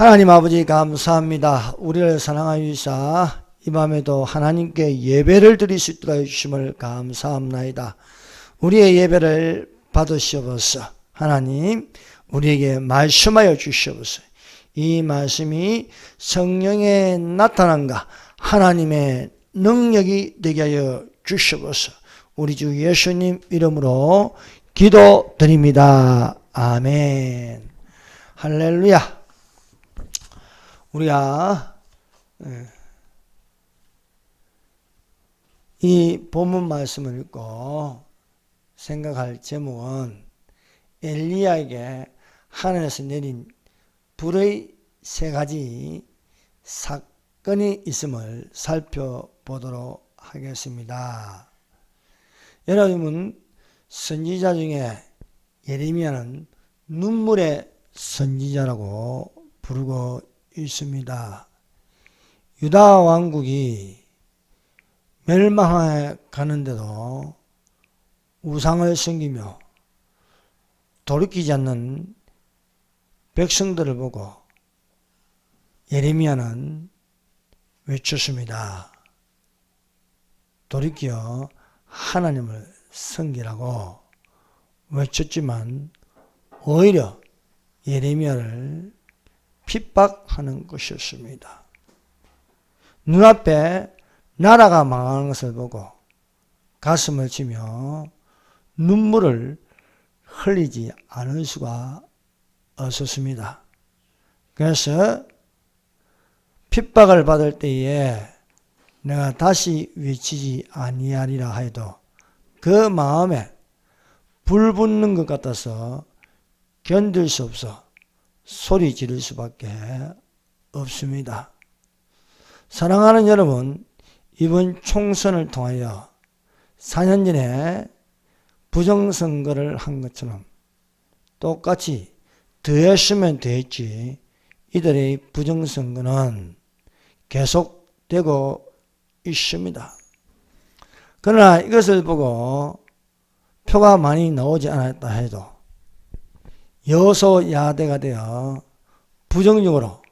하나님 아버지 감사합니다. 우리를 사랑하여 주사 이 밤에도 하나님께 예배를 드릴 수 있도록 해주심을 감사합나이다. 우리의 예배를 받으시옵소서. 하나님 우리에게 말씀하여 주시옵소서. 이 말씀이 성령의 나타남과 하나님의 능력이 되게 하여 주시옵소서. 우리 주 예수님 이름으로 기도드립니다. 아멘. 할렐루야. 우리가 이 본문 말씀을 읽고 생각할 제목은 엘리야에게 하늘에서 내린 불의 세 가지 사건이 있음을 살펴보도록 하겠습니다. 여러분, 선지자 중에 예레미야는 눈물의 선지자라고 부르고 있습니다. 유다 왕국이 멸망해 가는데도 우상을 섬기며 돌이키지 않는 백성들을 보고 예레미야는 외쳤습니다. 돌이켜 하나님을 섬기라고 외쳤지만 오히려 예레미야를 핍박하는 것이었습니다. 눈앞에 나라가 망하는 것을 보고 가슴을 치며 눈물을 흘리지 않을 수가 없었습니다. 그래서 핍박을 받을 때에 내가 다시 외치지 아니하리라 해도 그 마음에 불 붙는 것 같아서 견딜 수 없어 소리 지를 수밖에 없습니다. 사랑하는 여러분, 이번 총선을 통하여 4년 전에 부정선거를 한 것처럼 똑같이 더했으면 더했지 이들의 부정선거는 계속되고 있습니다. 그러나 이것을 보고 표가 많이 나오지 않았다 해도 여소야대가 되어 부정적으로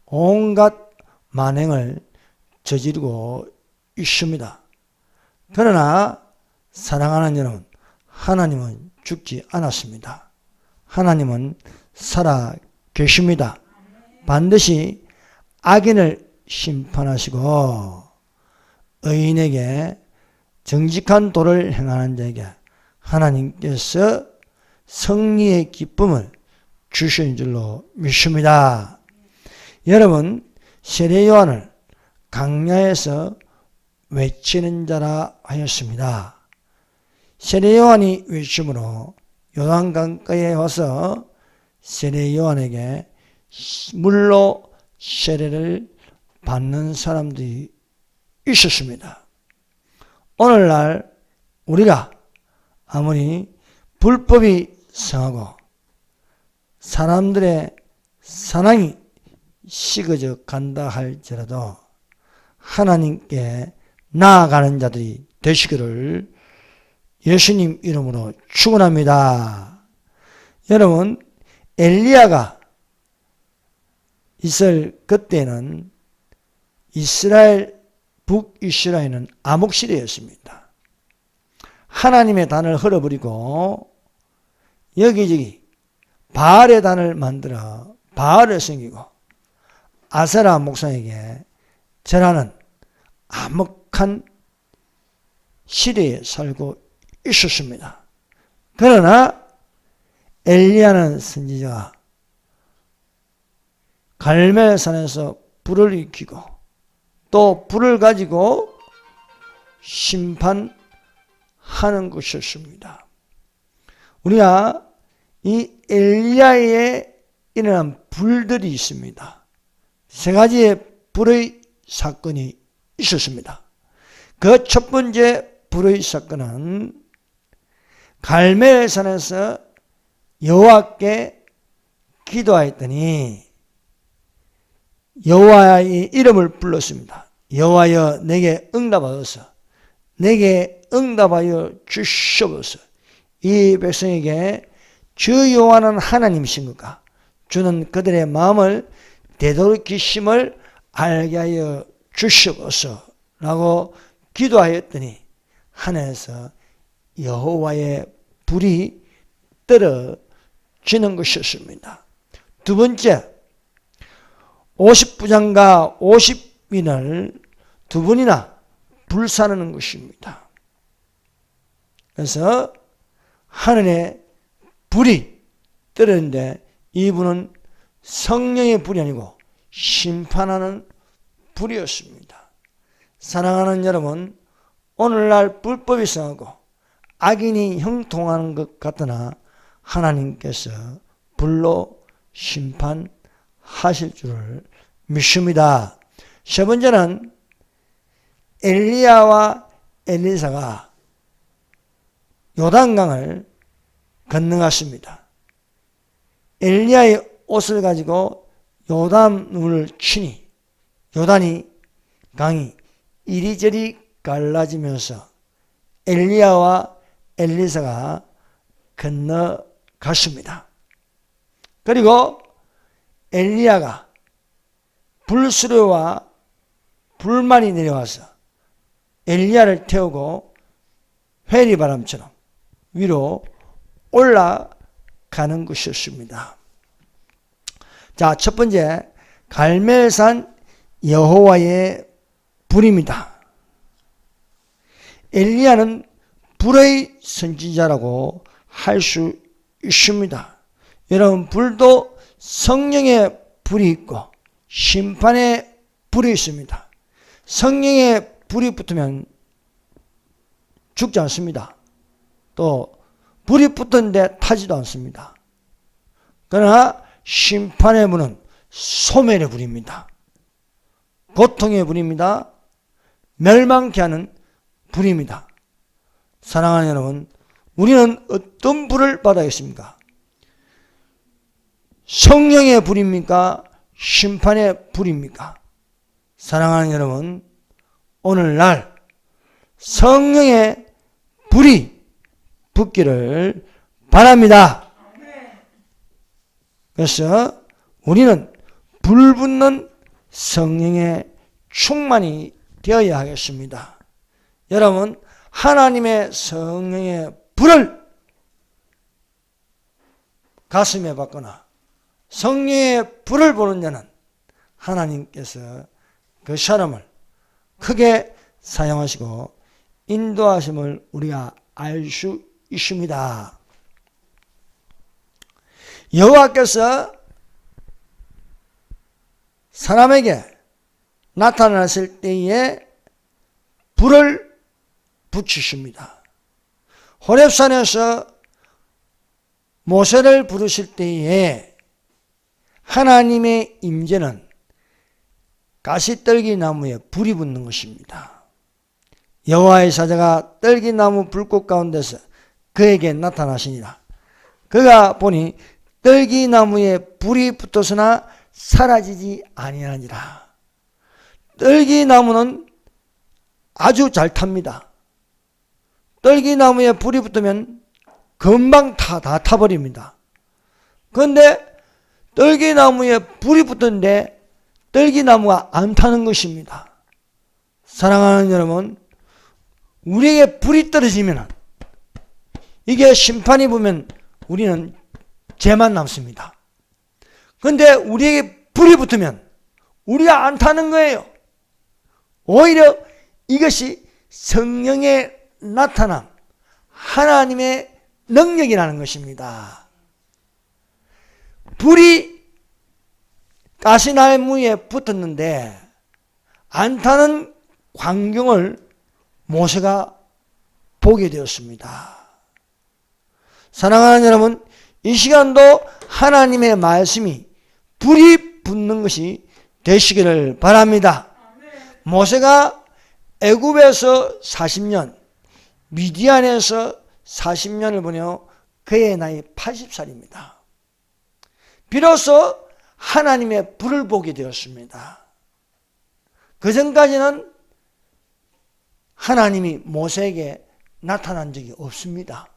온갖 만행을 저지르고 있습니다. 그러나 사랑하는 여러분, 하나님은 죽지 않았습니다. 하나님은 살아 계십니다. 반드시 악인을 심판하시고 의인에게 정직한 도를 행하는 자에게 하나님께서 승리의 기쁨을 주신 줄로 믿습니다. 여러분, 세례 요한을 강야에서 외치는 자라 하였습니다. 세례 요한이 외침으로 요단강가에 와서 세례 요한에게 물로 세례를 받는 사람들이 있었습니다. 오늘날 우리가 아무리 불법이 성하고 사람들의 사랑이 식어져 간다 할지라도 하나님께 나아가는 자들이 되시기를 예수님 이름으로 축원합니다. 여러분, 엘리야가 있을 그때는 북이스라엘은 암흑시대였습니다. 하나님의 단을 흘어버리고 여기저기 바알의 단을 만들어 바알을 섬기고 아세라 목사에게 절하는 암흑한 시대에 살고 있었습니다. 그러나 엘리야는 선지자가 갈멜산에서 불을 일으키고 또 불을 가지고 심판하는 것이었습니다. 우리가 이 엘리야에 일어난 불들이 있습니다. 세 가지의 불의 사건이 있었습니다. 그 첫 번째 불의 사건은 갈멜산에서 여호와께 기도하였더니 여호와의 이름을 불렀습니다. 여호와여 내게 응답하소서. 내게 응답하여 주시옵소서. 이 백성에게 주 여호와는 하나님이신 것과 주는 그들의 마음을 되돌이키심을 알게 하여 주시옵소서 라고 기도하였더니 하늘에서 여호와의 불이 떨어지는 것이었습니다. 두 번째, 50부장과 50인을 두 번이나 불사르는 것입니다. 그래서 하늘에 불이 떨어졌는데 이분은 성령의 불이 아니고 심판하는 불이었습니다. 사랑하는 여러분, 오늘날 불법이 성하고 악인이 형통하는 것 같으나 하나님께서 불로 심판하실 줄을 믿습니다. 세 번째는 엘리야와 엘리사가 요단강을 건너갔습니다. 엘리야의 옷을 가지고 요단물을 치니 요단이 강이 이리저리 갈라지면서 엘리야와 엘리사가 건너갔습니다. 그리고 엘리야가 불수레와 불만이 내려와서 엘리야를 태우고 회리바람처럼 위로 올라가는 것이었습니다. 자, 첫 번째, 갈멜산 여호와의 불입니다. 엘리야는 불의 선지자라고 할 수 있습니다. 여러분, 불도 성령의 불이 있고 심판의 불이 있습니다. 성령의 불이 붙으면 죽지 않습니다. 또 불이 붙었는데 타지도 않습니다. 그러나 심판의 불은 소멸의 불입니다. 고통의 불입니다. 멸망케 하는 불입니다. 사랑하는 여러분, 우리는 어떤 불을 받아야겠습니까? 성령의 불입니까? 심판의 불입니까? 사랑하는 여러분, 오늘날 성령의 불이 붙기를 바랍니다. 그래서 우리는 불붙는 성령의 충만이 되어야 하겠습니다. 여러분, 하나님의 성령의 불을 가슴에 받거나 성령의 불을 보는 자는 하나님께서 그 사람을 크게 사용하시고 인도하심을 우리가 알 수 있습니다. 여호와께서 사람에게 나타났을 때에 불을 붙이십니다. 호렙산에서 모세를 부르실 때에 하나님의 임재는 가시떨기 나무에 불이 붙는 것입니다. 여호와의 사자가 떨기나무 불꽃 가운데서 그에게 나타나시니라. 그가 보니 떨기나무에 불이 붙었으나 사라지지 아니하니라. 떨기나무는 아주 잘 탑니다. 떨기나무에 불이 붙으면 금방 다 타버립니다. 그런데 떨기나무에 불이 붙었는데 떨기나무가 안 타는 것입니다. 사랑하는 여러분, 우리에게 불이 떨어지면 이게 심판이 보면 우리는 죄만 남습니다. 그런데 우리에게 불이 붙으면 우리가 안 타는 거예요. 오히려 이것이 성령의 나타남, 하나님의 능력이라는 것입니다. 불이 가시나무에 붙었는데 안 타는 광경을 모세가 보게 되었습니다. 사랑하는 여러분, 이 시간도 하나님의 말씀이 불이 붙는 것이 되시기를 바랍니다. 모세가 애굽에서 40년, 미디안에서 40년을 보내어 그의 나이 80살입니다. 비로소 하나님의 불을 보게 되었습니다. 그 전까지는 하나님이 모세에게 나타난 적이 없습니다.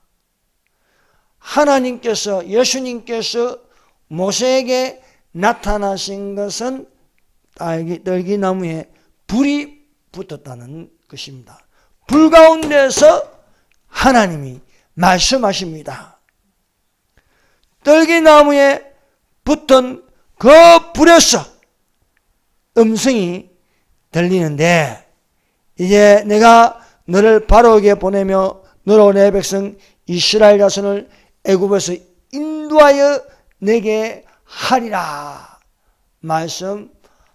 하나님께서, 예수님께서 모세에게 나타나신 것은 떨기나무에 불이 붙었다는 것입니다. 불 가운데서 하나님이 말씀하십니다. 떨기나무에 붙은 그 불에서 음성이 들리는데, 이제 내가 너를 바로에게 보내며 너로 내 백성 이스라엘 자손을 애굽에서 인도하여 내게 하리라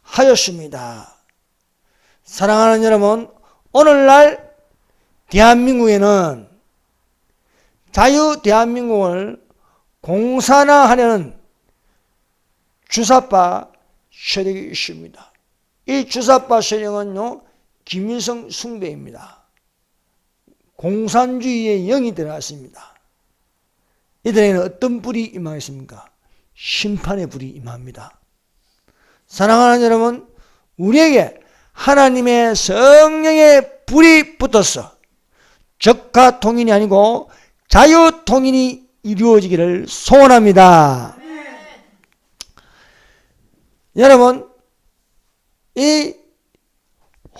말씀하였습니다. 사랑하는 여러분, 오늘날 대한민국에는 자유 대한민국을 공산화하려는 주사파 세력이 있습니다. 이 주사파 세력은요, 김일성 숭배입니다. 공산주의의 영이 들어갔습니다. 이들에게는 어떤 불이 임하겠습니까? 심판의 불이 임합니다. 사랑하는 여러분, 우리에게 하나님의 성령의 불이 붙어서 적화 통일이 아니고 자유 통일이 이루어지기를 소원합니다. 여러분, 이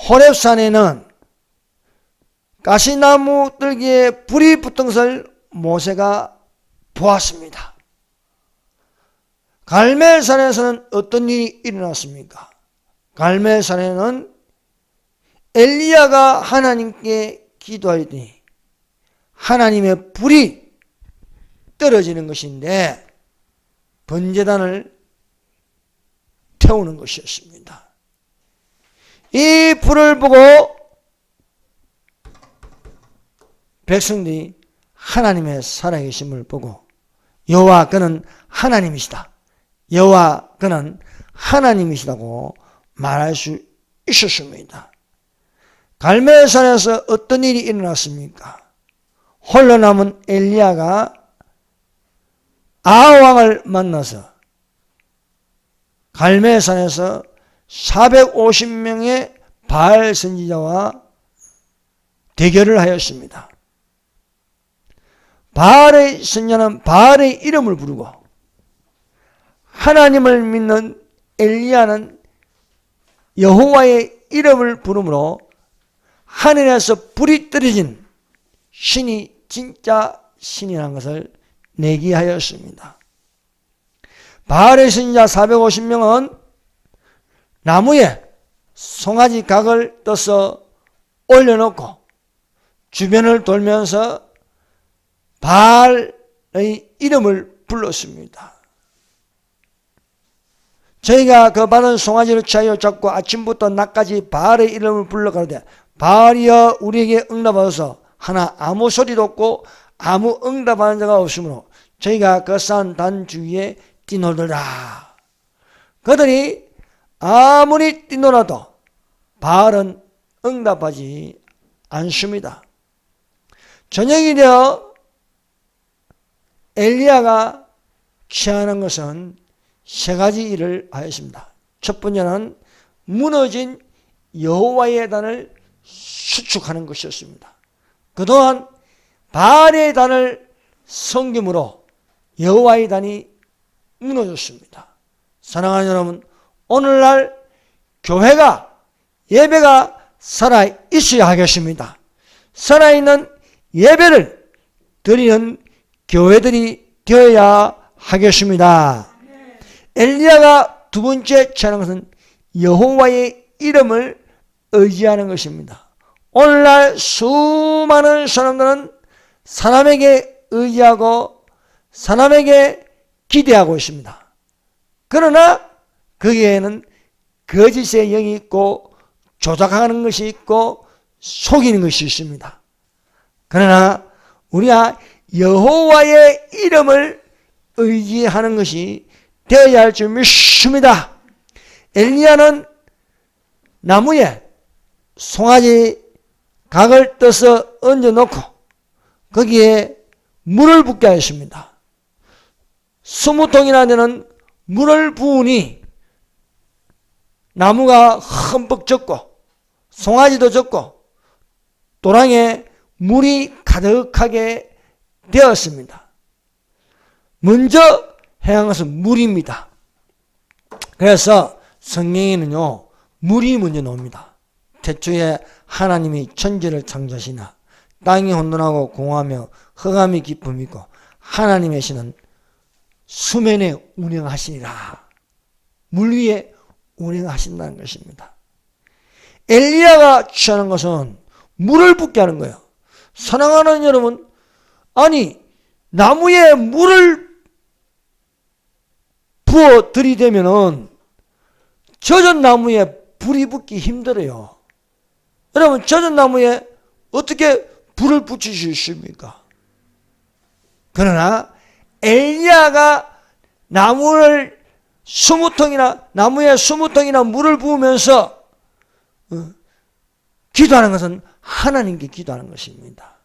호렙산에는 가시나무 뜰기에 불이 붙은 것을 모세가 보았습니다. 갈멜산에서는 어떤 일이 일어났습니까? 갈멜산에는 엘리야가 하나님께 기도하더니 하나님의 불이 떨어지는 것인데 번제단을 태우는 것이었습니다. 이 불을 보고 백성들이 하나님의 살아계심을 보고 여호와 그는 하나님이시다, 여호와 그는 하나님이시다고 말할 수 있었습니다. 갈멜산에서 어떤 일이 일어났습니까? 홀로 남은 엘리야가 아합왕을 만나서 갈멜산에서 450명의 바알 선지자와 대결을 하였습니다. 바알의 선지자는 바알의 이름을 부르고 하나님을 믿는 엘리야는 여호와의 이름을 부르므로 하늘에서 불이 떨어진 신이 진짜 신이라는 것을 내기하였습니다. 바알의 선지자 450명은 나무에 송아지 각을 떠서 올려놓고 주변을 돌면서 바알의 이름을 불렀습니다. 저희가 그 받은 송아지를 취하여 잡고 아침부터 낮까지 바알의 이름을 불러 가로되 바알이여 우리에게 응답하소서 하나 아무 소리도 없고 아무 응답하는 자가 없으므로 저희가 그 산 단 주위에 뛰놀더라. 그들이 아무리 뛰놀아도 바알은 응답하지 않습니다. 저녁이 되어 엘리야가 취하는 것은 세 가지 일을 하였습니다. 첫 번째는 무너진 여호와의 단을 수축하는 것이었습니다. 그동안 바알의 단을 섬김으로 여호와의 단이 무너졌습니다. 사랑하는 여러분, 오늘날 교회가 예배가 살아있어야 하겠습니다. 살아있는 예배를 드리는 교회들이 되어야 하겠습니다. 엘리야가 두 번째 취하는 것은 여호와의 이름을 의지하는 것입니다. 오늘날 수많은 사람들은 사람에게 의지하고 사람에게 기대하고 있습니다. 그러나 거기에는 거짓의 영이 있고 조작하는 것이 있고 속이는 것이 있습니다. 그러나 우리가 여호와의 이름을 의지하는 것이 되어야 할 줄 믿습니다. 엘리야는 나무에 송아지 각을 떠서 얹어놓고 거기에 물을 붓게 하였습니다. 20통이나 되는 물을 부으니 나무가 흠뻑 젖고 송아지도 젖고 도랑에 물이 가득하게 되었습니다. 먼저 해야 한 것은 물입니다. 그래서 성경에는요, 물이 먼저 나옵니다. 태초에 하나님이 천지를 창조하시나 땅이 혼돈하고 공허하며 흑암이 깊음이 있고 하나님의 신은 수면에 운행하시니라. 물 위에 운행하신다는 것입니다. 엘리야가 취하는 것은 물을 붓게 하는 거예요. 사랑하는 여러분, 아니 나무에 물을 부어 들이대면은 젖은 나무에 불이 붙기 힘들어요. 여러분, 젖은 나무에 어떻게 불을 붙이십니까? 그러나 엘리야가 나무에 20통이나 물을 부으면서 기도하는 것은 하나님께 기도하는 것입니다.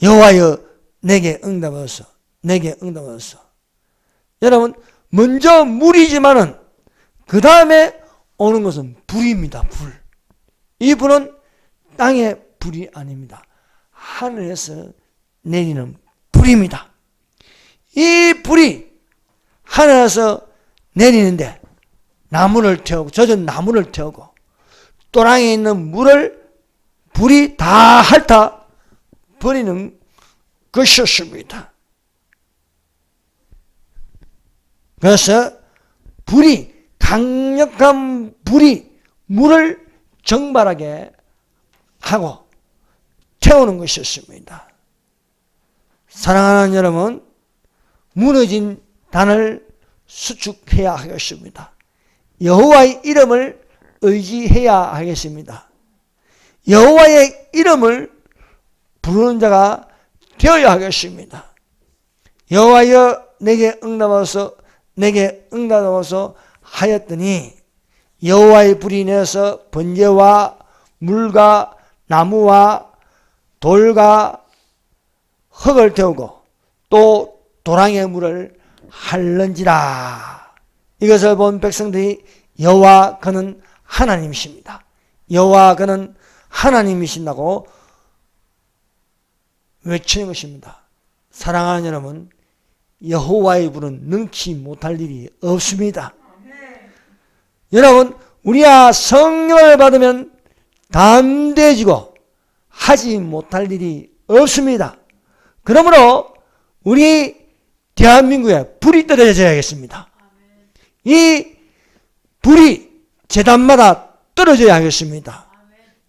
여호와여 내게 응답하소서, 내게 응답하소서. 여러분, 먼저 물이지만은 그 다음에 오는 것은 불입니다. 불. 이 불은 땅의 불이 아닙니다. 하늘에서 내리는 불입니다. 이 불이 하늘에서 내리는데 나무를 태우고, 젖은 나무를 태우고 또랑에 있는 물을 불이 다 핥아 버리는 것이었습니다. 그래서 강력한 불이 물을 정발하게 하고 태우는 것이었습니다. 사랑하는 여러분, 무너진 단을 수축해야 하겠습니다. 여호와의 이름을 의지해야 하겠습니다. 여호와의 이름을 부르는 자가 되어야 하겠습니다. 여호와여 내게 응답하소서, 내게 응답하소서 하였더니 여호와의 불이 내서 번제와 물과 나무와 돌과 흙을 태우고 또 도랑의 물을 핥는지라. 이것을 본 백성들이 여호와 그는 하나님이십니다. 여호와 그는 하나님이신다고 외치는 것입니다. 사랑하는 여러분, 여호와의 불은 능치 못할 일이 없습니다. 여러분, 우리가 성령을 받으면 담대해지고 하지 못할 일이 없습니다. 그러므로 우리 대한민국에 불이 떨어져야겠습니다. 이 불이 제단마다 떨어져야 하겠습니다.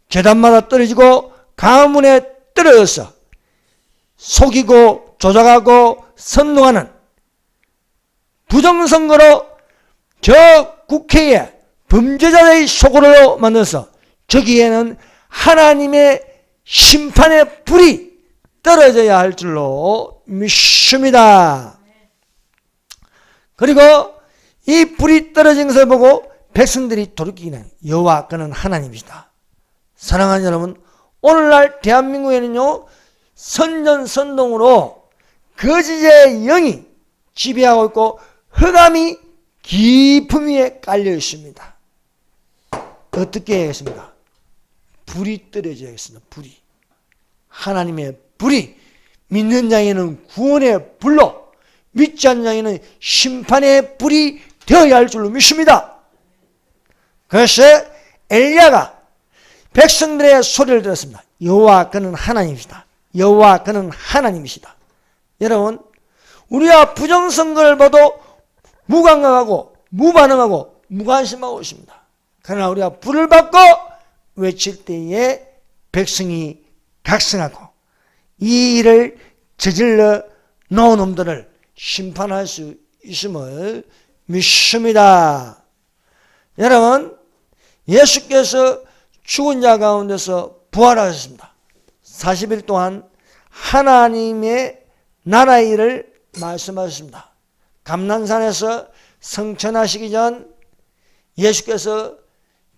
제단마다 떨어지고 가문에 떨어져서 속이고 조작하고 선동하는 부정선거로 저 국회에 범죄자의 소굴로 만들어서 저기에는 하나님의 심판의 불이 떨어져야 할 줄로 믿습니다. 그리고 이 불이 떨어진 것을 보고 백성들이 돌이키기는 여호와 그는 하나님이시다. 사랑하는 여러분, 오늘날 대한민국에는요, 선전선동으로 거짓의 영이 지배하고 있고 흑암이 깊음 위에 깔려 있습니다. 어떻게 해야겠습니까? 불이 떨어져야겠습니다. 불이. 하나님의 불이 믿는 자에는 구원의 불로, 믿지 않는 자에는 심판의 불이 되어야 할 줄로 믿습니다. 그래서 엘리야가 백성들의 소리를 들었습니다. 여호와 그는 하나님이시다. 여호와 그는 하나님이시다. 여러분, 우리가 부정선거를 봐도 무감각하고 무반응하고 무관심하고 있습니다. 그러나 우리가 불을 받고 외칠 때에 백성이 각성하고 이 일을 저질러 놓은 놈들을 심판할 수 있음을 믿습니다. 여러분, 예수께서 죽은 자 가운데서 부활하셨습니다. 40일 동안 하나님의 나라의 일을 말씀하셨습니다. 감난산에서 성천하시기 전 예수께서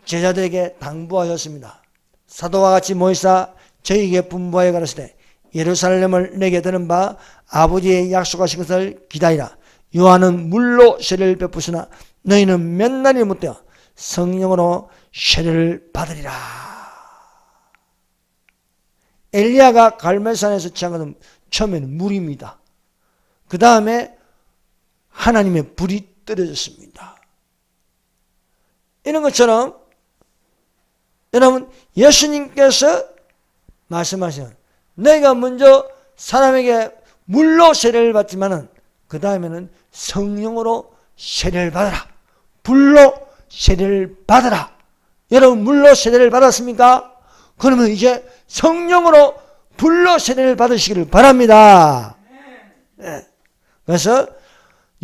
제자들에게 당부하셨습니다. 사도와 같이 모이사 저희에게 분부하여 가라사대 예루살렘을 내게 드는 바 아버지의 약속하신 것을 기다리라. 요한은 물로 세례를 베푸시나 너희는 몇 날이 못되어 성령으로 세례를 받으리라. 엘리야가 갈멜산에서 취한 것은 처음에는 물입니다. 그 다음에 하나님의 불이 떨어졌습니다. 이런 것처럼 여러분 예수님께서 말씀하시는 너희가 먼저 사람에게 물로 세례를 받지만은 그 다음에는 성령으로 세례를 받아라. 불로 세례를 받아라. 여러분 물로 세례를 받았습니까? 그러면 이제 성령으로 불로 세례를 받으시기를 바랍니다. 네. 그래서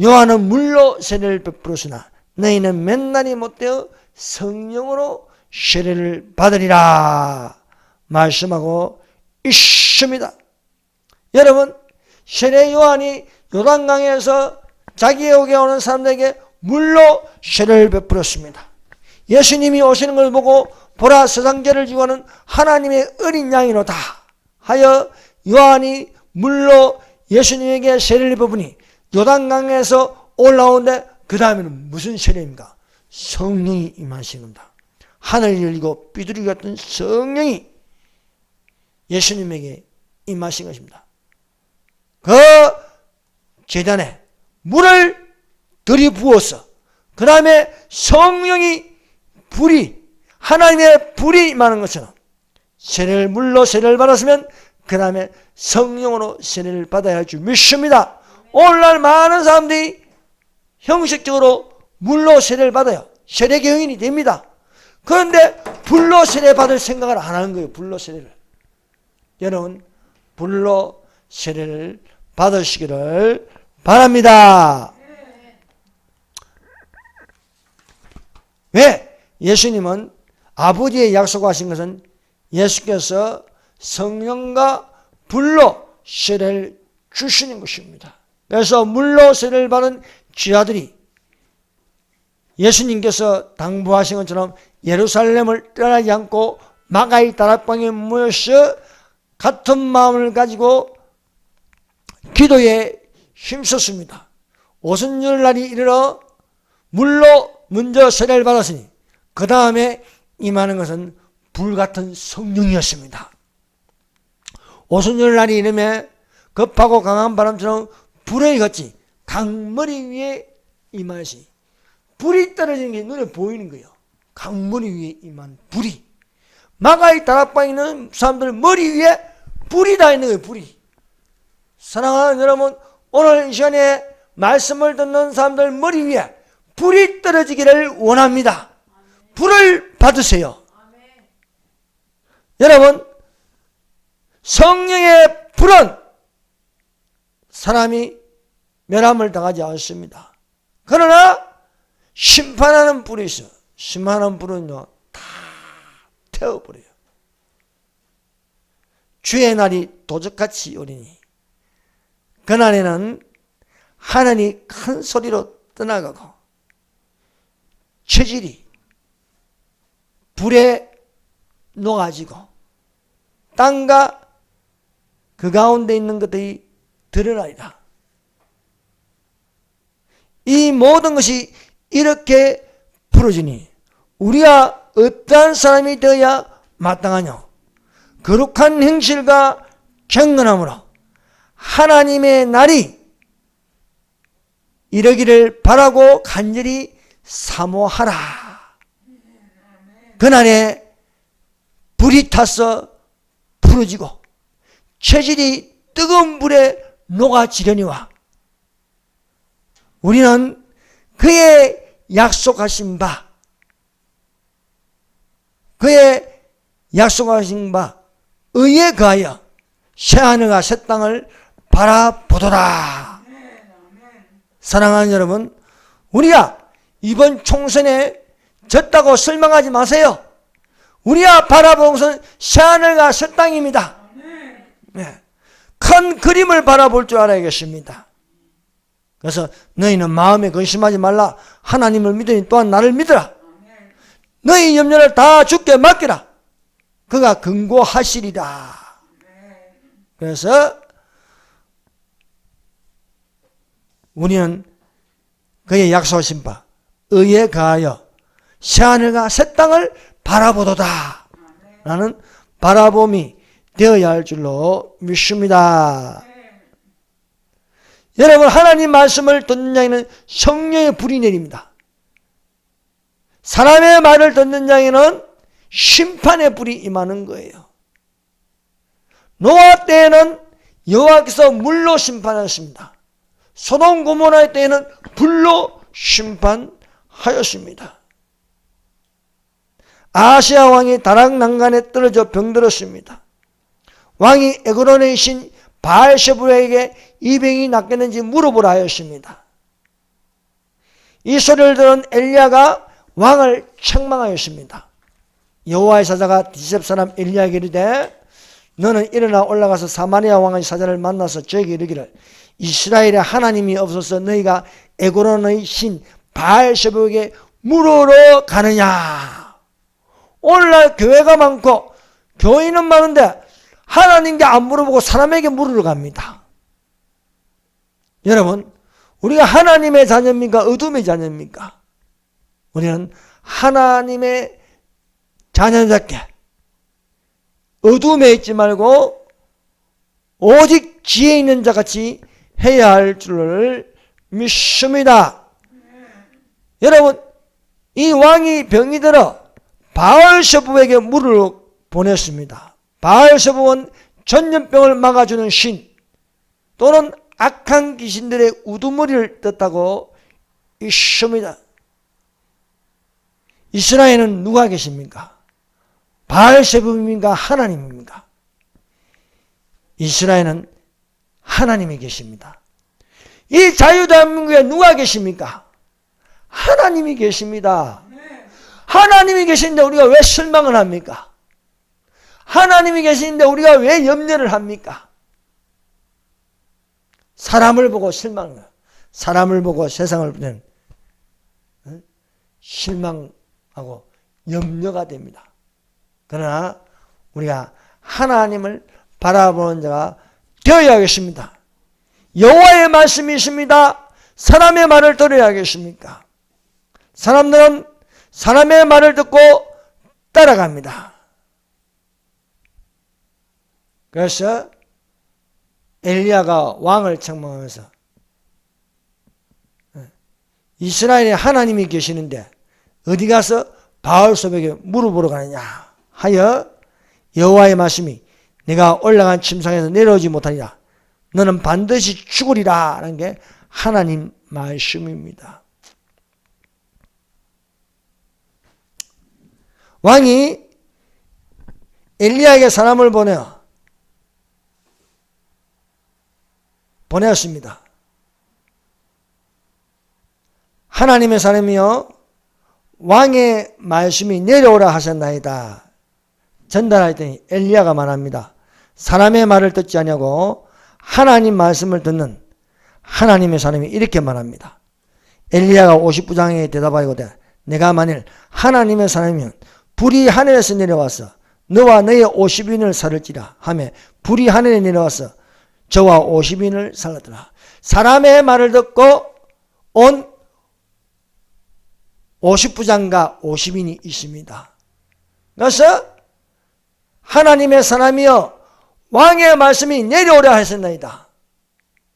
요한은 물로 세례를 베풀었으나 너희는 맨날이 못되어 성령으로 세례를 받으리라 말씀하고 있습니다. 여러분 세례 요한이 요단강에서 자기에게 오는 사람들에게 물로 세례를 베풀었습니다. 예수님이 오시는 걸 보고 보라 세상죄를 지고 하는 하나님의 어린 양이로다 하여 요한이 물로 예수님에게 세례를 베푸니 요단강에서 올라오는데 그 다음에는 무슨 세례입니까? 성령이 임하신 겁니다. 하늘이 열리고 비둘기 같은 성령이 예수님에게 임하신 것입니다. 그 제단에 물을 들이부어서 그 다음에 성령이 불이 하나님의 불이 임하는 것처럼 세례를 물로 세례를 받았으면 그 다음에 성령으로 세례를 받아야 할 줄 믿습니다. 오늘날 많은 사람들이 형식적으로 물로 세례를 받아요. 세례교인이 됩니다. 그런데 불로 세례 받을 생각을 안 하는 거예요. 불로 세례를. 여러분 불로 세례를 받으시기를 바랍니다. 왜? 예수님은 아버지의 약속하신 것은 예수께서 성령과 불로 세례를 주시는 것입니다. 그래서 물로 세례를 받은 지하들이 예수님께서 당부하신 것처럼 예루살렘을 떠나지 않고 마가의 다락방에 모여서 같은 마음을 가지고 기도에 힘썼습니다. 오순절날이 이르러 물로 먼저 세례를 받았으니 그 다음에 임하는 것은 불같은 성령이었습니다. 오순절날이 이르면 급하고 강한 바람처럼 불의 같이 강머리 위에 임하시 불이 떨어지는 게 눈에 보이는 거예요. 강머리 위에 임한 불이 마가의 다락방에 있는 사람들 머리 위에 불이 다 있는 거예요. 불이. 사랑하는 여러분 오늘 이 시간에 말씀을 듣는 사람들 머리 위에 불이 떨어지기를 원합니다. 불을 받으세요. 여러분 성령의 불은 사람이 멸함을 당하지 않습니다. 그러나 심판하는 불이 있어요. 심판하는 불은요 다 태워버려요. 주의 날이 도적같이 오리니 그날에는 하늘이 큰 소리로 떠나가고 체질이 불에 녹아지고 땅과 그 가운데 있는 것들이 드러나리라. 이 모든 것이 이렇게 풀어지니 우리가 어떠한 사람이 되어야 마땅하냐? 거룩한 행실과 경건함으로 하나님의 날이 이르기를 바라고 간절히 사모하라. 그날에 불이 타서 풀어지고 체질이 뜨거운 불에 녹아지려니와 우리는 그의 약속하신 바 의에 거하여 새하늘과 새 땅을 바라보도다. 사랑하는 여러분 우리가 이번 총선에 졌다고 실망하지 마세요. 우리가 바라보는 것은 새하늘과 새 땅입니다. 네. 큰 그림을 바라볼 줄 알아야겠습니다. 그래서 너희는 마음에 근심하지 말라. 하나님을 믿으니 또한 나를 믿으라. 너희 염려를 다 주께 맡기라. 그가 근고하시리라. 그래서 우리는 그의 약속하신 바 의에 가하여 새하늘과 새 땅을 바라보도다 라는 바라봄이 되어야 할 줄로 믿습니다. 여러분, 하나님 말씀을 듣는 자에는 성령의 불이 내립니다. 사람의 말을 듣는 자에는 심판의 불이 임하는 거예요. 노아 때에는 여호와께서 물로 심판하셨습니다. 소돔 고모라 때에는 불로 심판하였습니다. 아시아 왕이 다락 난간에 떨어져 병들었습니다. 왕이 에그론의 신 바알세부에게 이 병이 낫겠는지 물어보라 하였습니다. 이 소리를 들은 엘리야가 왕을 책망하였습니다. 여호와의 사자가 디셉 사람 엘리야에게 이르되 너는 일어나 올라가서 사마리아 왕의 사자를 만나서 저에게 이르기를 이스라엘의 하나님이 없어서 너희가 에그론의 신 바알세부에게 물으러 가느냐. 오늘날 교회가 많고 교인은 많은데 하나님께 안 물어보고 사람에게 물으러 갑니다. 여러분, 우리가 하나님의 자녀입니까? 어둠의 자녀입니까? 우리는 하나님의 자녀답게 어둠에 있지 말고 오직 지혜 있는 자같이 해야 할 줄을 믿습니다. 여러분, 이 왕이 병이 들어 바알세부에게 물을 보냈습니다. 바알세부는 전염병을 막아주는 신 또는 악한 귀신들의 우두머리를 뜻하고 있습니다. 이스라엘은 누가 계십니까? 바알세부입니까? 하나님입니까? 이스라엘은 하나님이 계십니다. 이 자유대한민국에 누가 계십니까? 하나님이 계십니다. 하나님이 계신데 우리가 왜 실망을 합니까? 하나님이 계시는데 우리가 왜 염려를 합니까? 사람을 보고 실망을, 사람을 보고 세상을 보면 실망하고 염려가 됩니다. 그러나 우리가 하나님을 바라보는 자가 되어야겠습니다. 여호와의 말씀이 있습니다. 사람의 말을 들어야겠습니까? 사람들은 사람의 말을 듣고 따라갑니다. 그래서 엘리야가 왕을 책망하면서 이스라엘에 하나님이 계시는데 어디 가서 바알세부에게 물어보러 가느냐 하여 여호와의 말씀이 내가 올라간 침상에서 내려오지 못하리라. 너는 반드시 죽으리라 라는 게 하나님 말씀입니다. 왕이 엘리야에게 사람을 보내었습니다. 하나님의 사람이여 왕의 말씀이 내려오라 하셨나이다. 전달하였더니 엘리야가 말합니다. 사람의 말을 듣지 아니하고 하나님 말씀을 듣는 하나님의 사람이 이렇게 말합니다. 엘리야가 50부장에게 대답하여되 내가 만일 하나님의 사람이면 불이 하늘에서 내려와서 너와 너의 50인을 살을지라 하며 불이 하늘에 내려와서 저와 50인을 살랐더라. 사람의 말을 듣고 온 50부장과 50인이 있습니다. 그래서 하나님의 사람이여 왕의 말씀이 내려오려 하셨나이다.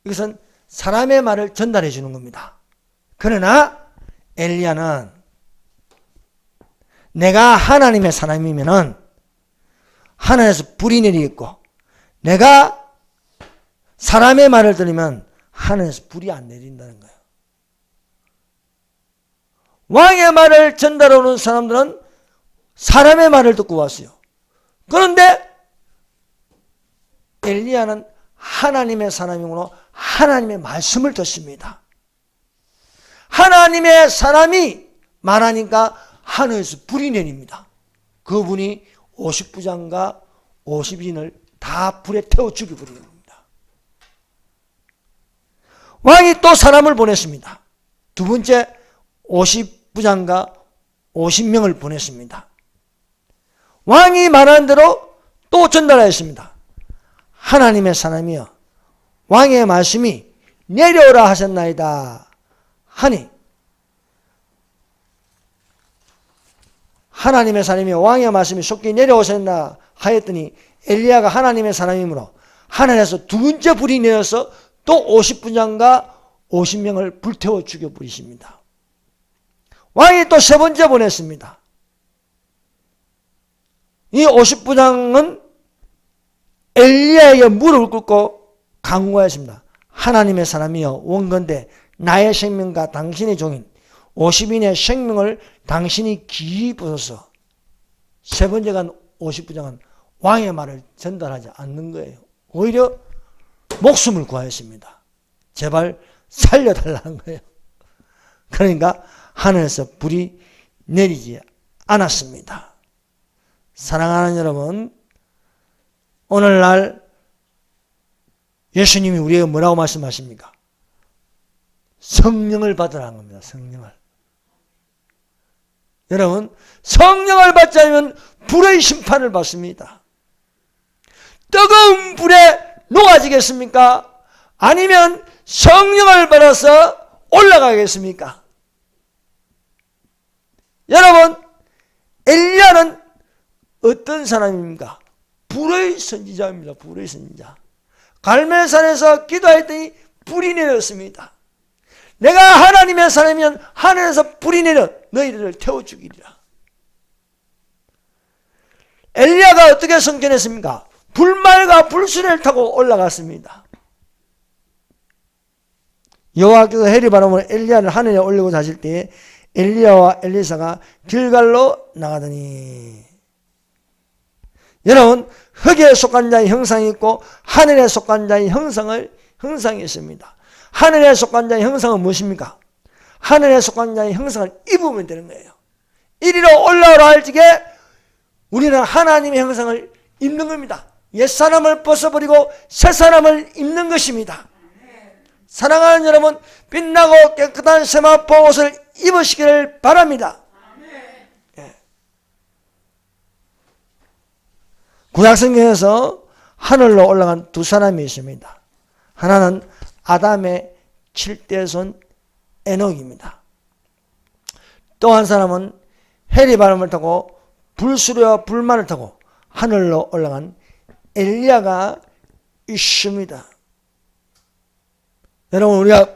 이것은 사람의 말을 전달해 주는 겁니다. 그러나 엘리야는 내가 하나님의 사람이면은 하늘에서 불이 내리겠고 내가 사람의 말을 들으면 하늘에서 불이 안 내린다는 거예요. 왕의 말을 전달해 오는 사람들은 사람의 말을 듣고 왔어요. 그런데 엘리야는 하나님의 사람이므로 하나님의 말씀을 듣습니다. 하나님의 사람이 말하니까 하늘에서 불이 내립니다. 그분이 50부장과 50인을 다 불에 태워 죽여버리는 겁니다. 왕이 또 사람을 보냈습니다. 두 번째 50부장과 50명을 보냈습니다. 왕이 말한 대로 또 전달하였습니다. 하나님의 사람이여 왕의 말씀이 내려오라 하셨나이다 하니 하나님의 사람이 왕의 말씀이 속히 내려오셨나 하였더니 엘리야가 하나님의 사람이므로 하늘에서 두 번째 불이 내려서 또 50분장과 50명을 불태워 죽여버리십니다. 왕이 또 세 번째 보냈습니다. 이 50분장은 엘리야에게 무릎을 꿇고 강구하였습니다. 하나님의 사람이여 원건대 나의 생명과 당신의 종인 50인의 생명을 당신이 기이 부어서 세 번째가 50분장은 왕의 말을 전달하지 않는 거예요. 오히려 목숨을 구하였습니다. 제발 살려달라는 거예요. 그러니까 하늘에서 불이 내리지 않았습니다. 사랑하는 여러분, 오늘날 예수님이 우리에게 뭐라고 말씀하십니까? 성령을 받으라는 겁니다. 성령을. 여러분, 성령을 받지 않으면 불의 심판을 받습니다. 뜨거운 불에 녹아지겠습니까? 아니면 성령을 받아서 올라가겠습니까? 여러분, 엘리야는 어떤 사람입니까? 불의 선지자입니다. 불의 선지자. 갈멜산에서 기도했더니 불이 내렸습니다. 내가 하나님의 사람이면 하늘에서 불이 내려 너희들을 태워 죽이리라. 엘리야가 어떻게 성전했습니까? 불말과 불수레를 타고 올라갔습니다. 여호와께서 해리바람으로 엘리야를 하늘에 올리고자 하실 때에 엘리야와 엘리사가 길갈로 나가더니, 여러분, 흙에 속한 자의 형상이 있고 하늘에 속한 자의 형상이 있습니다. 하늘에 속한 자의 형상은 무엇입니까? 하늘에 속한 자의 형상을 입으면 되는 거예요. 이리로 올라오라 할지게 우리는 하나님의 형상을 입는 겁니다. 옛사람을 벗어버리고 새사람을 입는 것입니다. 사랑하는 여러분, 빛나고 깨끗한 세마포 옷을 입으시기를 바랍니다. 예. 구약성경에서 하늘로 올라간 두 사람이 있습니다. 하나는 아담의 7대 손 에녹입니다. 또 한 사람은 해리바람을 타고 불수레와 불만을 타고 하늘로 올라간 엘리야가 있습니다. 여러분, 우리가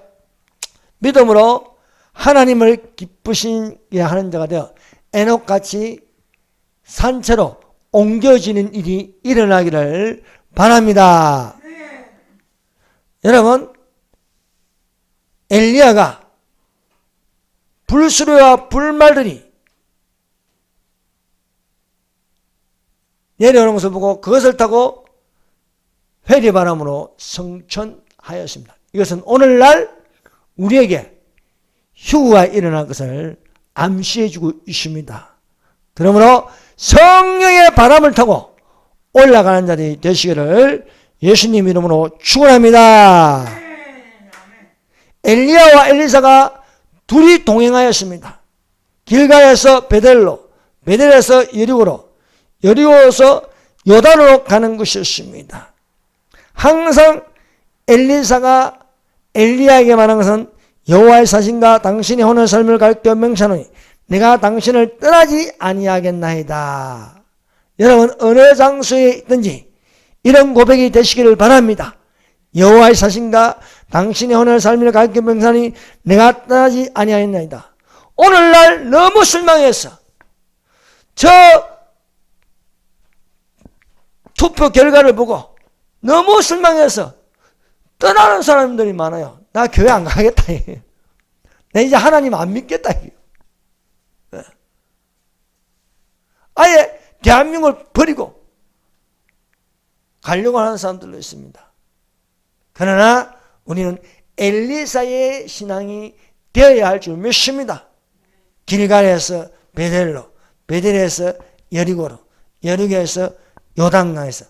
믿음으로 하나님을 기쁘시게 하는 자가 되어 에녹같이 산채로 옮겨지는 일이 일어나기를 바랍니다. 여러분, 엘리야가 불수레와 불말들이 내려오는 것을 보고 그것을 타고 회리바람으로 성천하였습니다. 이것은 오늘날 우리에게 휴가 일어날 것을 암시해주고 있습니다. 그러므로 성령의 바람을 타고 올라가는 자들이 되시기를 예수님 이름으로 축원합니다. 엘리야와 엘리사가 둘이 동행하였습니다. 길갈에서 베델로, 베델에서 여리고로, 여리고에서 요단으로 가는 것이었습니다. 항상 엘리사가 엘리야에게 말한 것은 여호와의 사신과 당신의 혼의 삶을 가르쳐 명시하노니 내가 당신을 떠나지 아니하겠나이다. 여러분, 어느 장소에 있든지 이런 고백이 되시기를 바랍니다. 여호와의 사신과 당신의 혼의 삶을 가르쳐 명시하노니 내가 떠나지 아니하겠나이다. 오늘날 너무 실망해서 저 투표 결과를 보고 너무 실망해서 떠나는 사람들이 많아요. 나 교회 안 가겠다. 나 이제 하나님 안 믿겠다. 아예 대한민국을 버리고 가려고 하는 사람들도 있습니다. 그러나 우리는 엘리사의 신앙이 되어야 할 줄 믿습니다. 길갈에서 베델로, 베델에서 여리고로, 여리고에서 요단강에서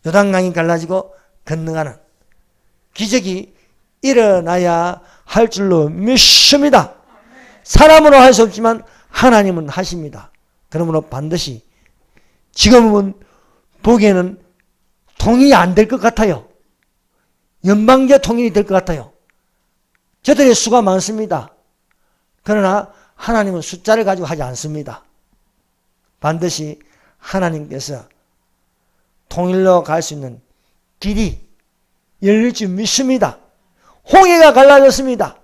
요단강이 갈라지고 건너가는 기적이 일어나야 할 줄로 믿습니다. 사람으로 할 수 없지만 하나님은 하십니다. 그러므로 반드시 지금은 보기에는 통일이 안 될 것 같아요. 연방제 통일이 될 것 같아요. 저들의 수가 많습니다. 그러나 하나님은 숫자를 가지고 하지 않습니다. 반드시 하나님께서 통일로 갈 수 있는 길이 열릴 줄 믿습니다. 홍해가 갈라졌습니다.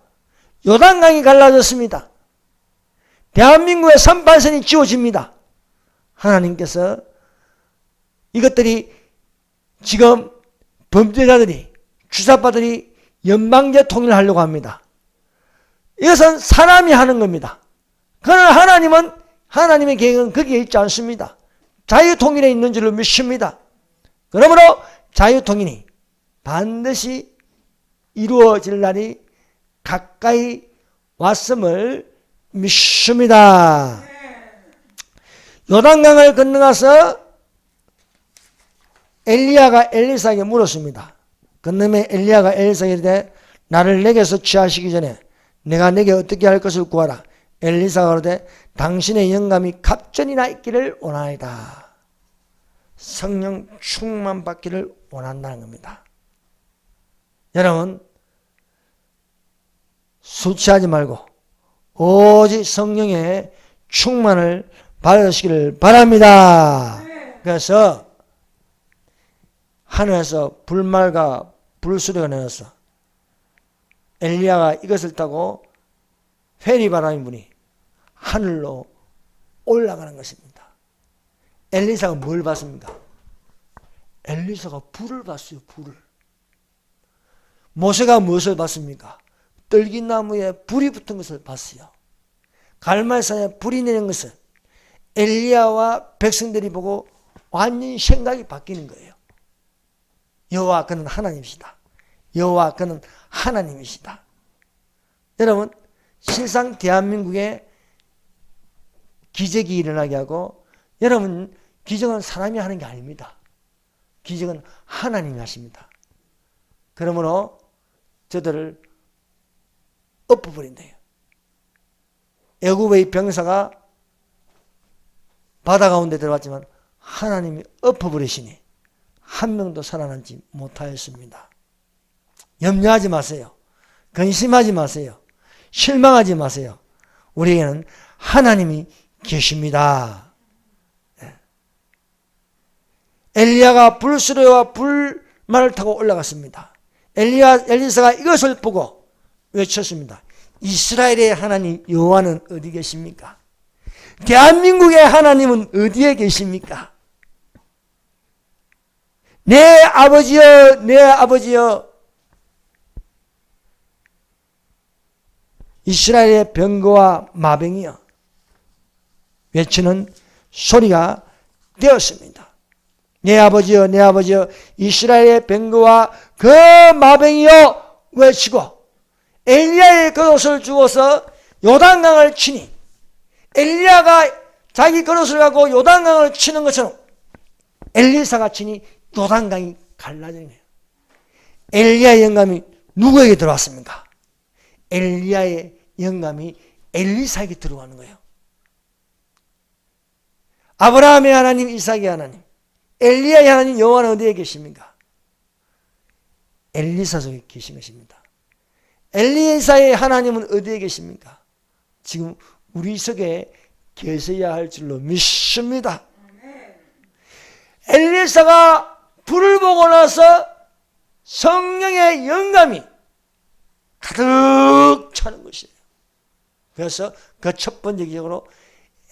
요단강이 갈라졌습니다. 대한민국의 38선이 지워집니다. 하나님께서 이것들이 지금 범죄자들이, 주사파들이 연방제 통일을 하려고 합니다. 이것은 사람이 하는 겁니다. 그러나 하나님은, 하나님의 계획은 거기에 있지 않습니다. 자유통일에 있는 줄로 믿습니다. 그러므로 자유통일이 반드시 이루어질 날이 가까이 왔음을 믿습니다. 요단강을 건너가서 엘리야가 엘리사에게 물었습니다. 그놈의 엘리야가 엘리사에게 이르되 나를 내게서 취하시기 전에 내가 내게 어떻게 할 것을 구하라. 엘리사가 그러되 당신의 영감이 갑전이나 있기를 원하이다. 성령 충만 받기를 원한다는 겁니다. 여러분, 술 취하지 말고 오직 성령의 충만을 받으시기를 바랍니다. 그래서 하늘에서 불말과 불수리가 내렸어. 엘리야가 이것을 타고 회리바람이 부니 하늘로 올라가는 것입니다. 엘리사가 뭘 봤습니까? 엘리사가 불을 봤어요. 불을. 모세가 무엇을 봤습니까? 떨기나무에 불이 붙은 것을 봤어요. 갈멜산에 불이 내린 것을 엘리야와 백성들이 보고 완전히 생각이 바뀌는 거예요. 여호와 그는 하나님이시다. 여호와 그는 하나님이시다. 여러분, 실상 대한민국에 기적이 일어나게 하고, 여러분, 기적은 사람이 하는 게 아닙니다. 기적은 하나님이 하십니다. 그러므로 저들을 엎어버린대요. 애굽의 병사가 바다 가운데 들어갔지만 하나님이 엎어버리시니 한 명도 살아남지 못하였습니다. 염려하지 마세요. 근심하지 마세요. 실망하지 마세요. 우리에게는 하나님이 계십니다. 엘리야가 불수레와 불말을 타고 올라갔습니다. 엘리사가 이것을 보고 외쳤습니다. 이스라엘의 하나님 여호와는 어디 계십니까? 대한민국의 하나님은 어디에 계십니까? 내 아버지여, 내 아버지여. 이스라엘의 병거와 마병이여 외치는 소리가 되었습니다. 내 아버지여, 내 아버지여, 이스라엘의 병거와 그 마병이여 외치고 엘리야의 겉옷을 주고서 요단강을 치니, 엘리야가 자기 겉옷을 갖고 요단강을 치는 것처럼 엘리사가 치니 요단강이 갈라지는 거예요. 엘리야의 영감이 누구에게 들어왔습니까? 엘리야의 영감이 엘리사에게 들어가는 거예요. 아브라함의 하나님, 이삭의 하나님, 엘리야의 하나님 여호와는 어디에 계십니까? 엘리사 속에 계신 것입니다. 엘리사의 하나님은 어디에 계십니까? 지금 우리 속에 계셔야 할 줄로 믿습니다. 엘리사가 불을 보고 나서 성령의 영감이 가득 차는 것이에요. 그래서 그 첫 번째 기적으로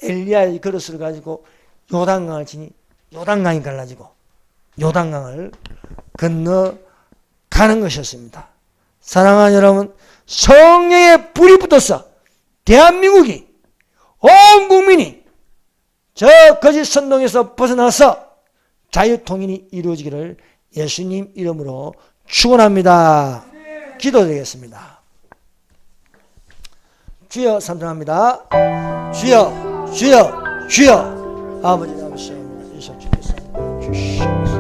엘리야의 그릇을 가지고 요단강을 치니 요단강이 갈라지고 요단강을 건너가는 것이었습니다. 사랑하는 여러분, 성령의 불이 붙어서 대한민국이, 온 국민이 저 거짓 선동에서 벗어나서 자유통일이 이루어지기를 예수님 이름으로 축원합니다. 기도드리겠습니다. 주여, 삼성합니다. 주여, 주여, 주여. 아버지, 아버지, 예수 주께서 주시옵소서.